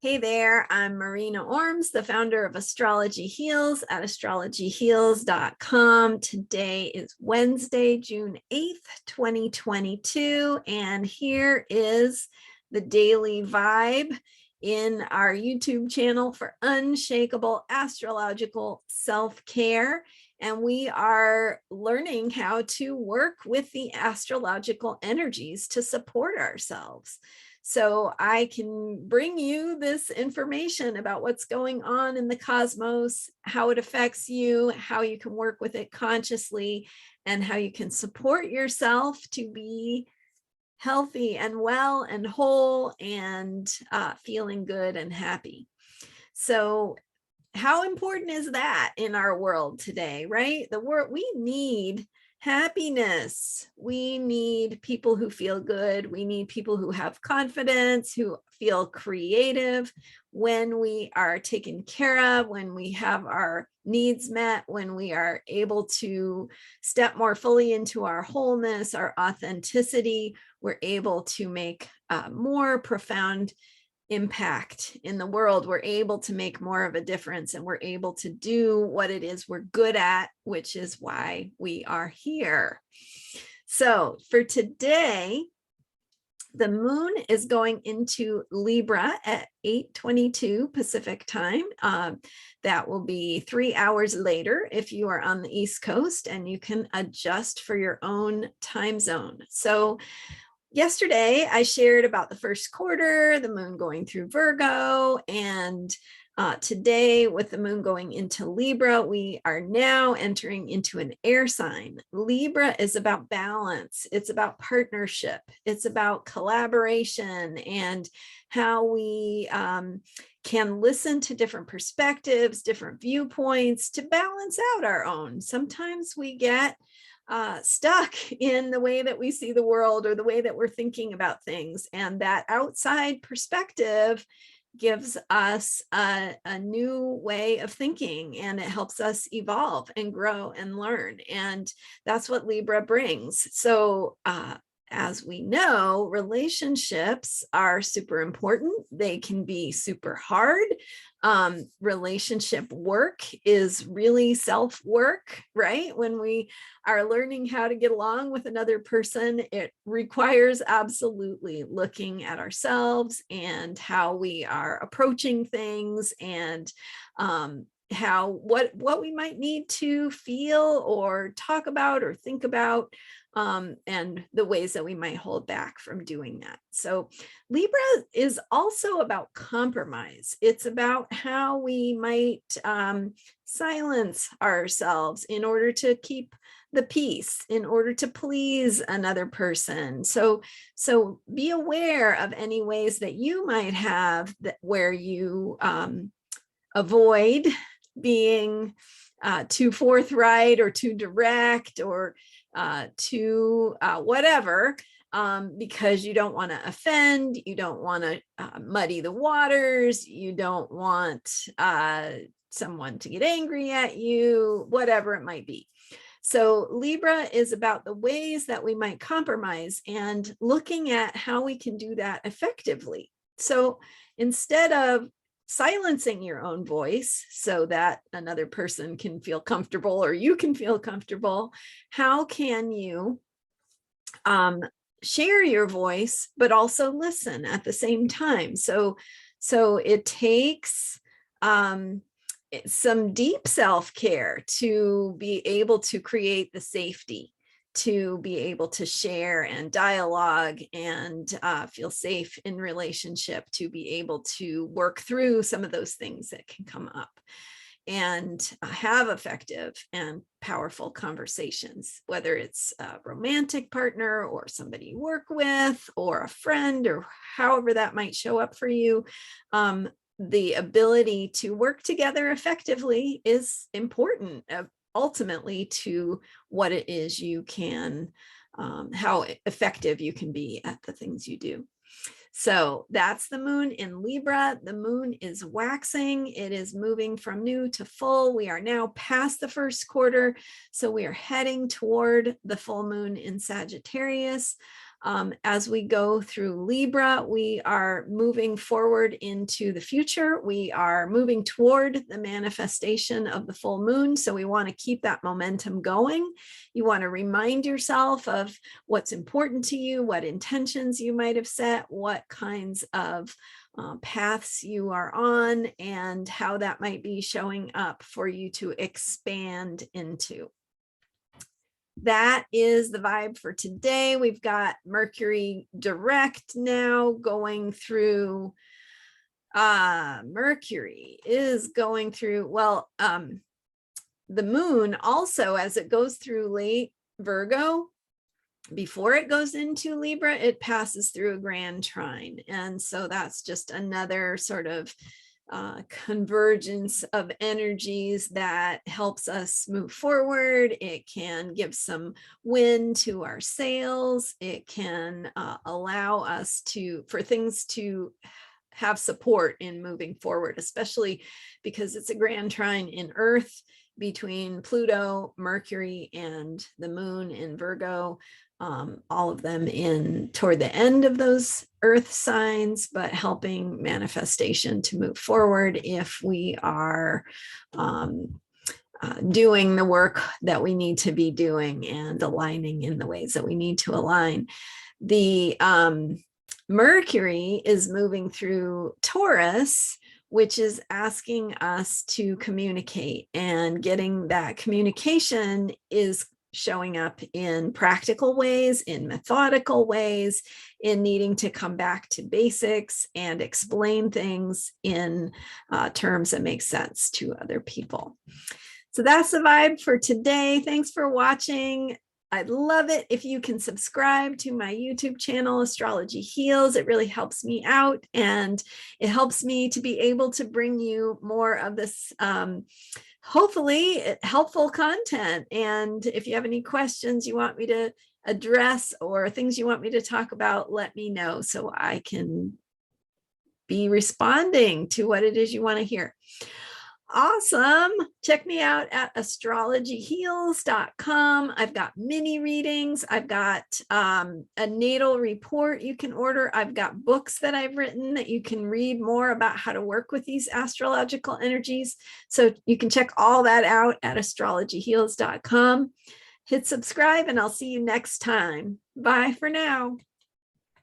Hey there, I'm Marina Orms, the founder of Astrology Heals at astrologyheals.com. Today is Wednesday, June 8th, 2022, and here is the daily vibe in our YouTube channel for unshakable astrological self-care. And we are learning how to work with the astrological energies to support ourselves. So I can bring you this information about what's going on in the cosmos, how it affects you, how you can work with it consciously, and how you can support yourself to be healthy and well and whole and feeling good and happy. So how important is that in our world today, right? We need happiness. We need people who feel good. We need people who have confidence, who feel creative when we are taken care of, when we have our needs met, when we are able to step more fully into our wholeness, our authenticity. We're able to make more profound impact in the world. We're able to make more of a difference, and we're able to do what it is we're good at, which is why we are here. So for today, the moon is going into Libra at 8:22 Pacific time. That will be 3 hours later if you are on the East Coast, and you can adjust for your own time zone. So yesterday, I shared about the first quarter, the moon going through Virgo, and today with the moon going into Libra, we are now entering into an air sign. Libra is about balance. It's about partnership. It's about collaboration and how we can listen to different perspectives, different viewpoints to balance out our own. Sometimes we get stuck in the way that we see the world or the way that we're thinking about things. And that outside perspective gives us a new way of thinking, and it helps us evolve and grow and learn. And that's what Libra brings. So as we know, relationships are super important. They can be super hard. Relationship work is really self-work, right? When we are learning how to get along with another person, it requires absolutely looking at ourselves and how we are approaching things, and what we might need to feel or talk about or think about, and the ways that we might hold back from doing that. So Libra is also about compromise. It's about how we might silence ourselves in order to keep the peace, in order to please another person. So be aware of any ways that you might have where you avoid being too forthright or too direct or to whatever, because you don't want to offend, you don't want to muddy the waters, you don't want someone to get angry at you, whatever it might be. So Libra is about the ways that we might compromise and looking at how we can do that effectively. So instead of silencing your own voice so that another person can feel comfortable or you can feel comfortable, how can you share your voice but also listen at the same time? So it takes some deep self-care to be able to create the safety, to be able to share and dialogue and feel safe in relationship, to be able to work through some of those things that can come up and have effective and powerful conversations, whether it's a romantic partner or somebody you work with or a friend or however that might show up for you. The ability to work together effectively is important, ultimately, to what it is you can, how effective you can be at the things you do. So that's the moon in Libra. The moon is waxing. It is moving from new to full. We are now past the first quarter. So we are heading toward the full moon in Sagittarius. As we go through Libra, we are moving forward into the future. We are moving toward the manifestation of the full moon. So we want to keep that momentum going. You want to remind yourself of what's important to you, what intentions you might have set, what kinds of paths you are on, and how that might be showing up for you to expand into. That is the vibe for today. We've got Mercury direct now going through, Mercury is going through, well, the moon also, as it goes through late Virgo, before it goes into Libra, it passes through a grand trine. And so that's just another sort of convergence of energies that helps us move forward. It can give some wind to our sails. It can allow us for things to have support in moving forward, especially because it's a grand trine in Earth between Pluto, Mercury, and the moon in Virgo. All of them in toward the end of those earth signs, but helping manifestation to move forward if we are doing the work that we need to be doing and aligning in the ways that we need to align. The Mercury is moving through Taurus, which is asking us to communicate, and getting that communication is showing up in practical ways, in methodical ways, in needing to come back to basics and explain things in terms that make sense to other people. So that's the vibe for today. Thanks for watching. I'd love it if you can subscribe to my YouTube channel, Astrology Heals. It really helps me out, and it helps me to be able to bring you more of this hopefully helpful content. And if you have any questions you want me to address or things you want me to talk about, let me know so I can be responding to what it is you want to hear. Awesome. Check me out at astrologyheals.com. I've got mini readings. I've got a natal report you can order. I've got books that I've written that you can read more about how to work with these astrological energies. So you can check all that out at astrologyheals.com. Hit subscribe, and I'll see you next time. Bye for now.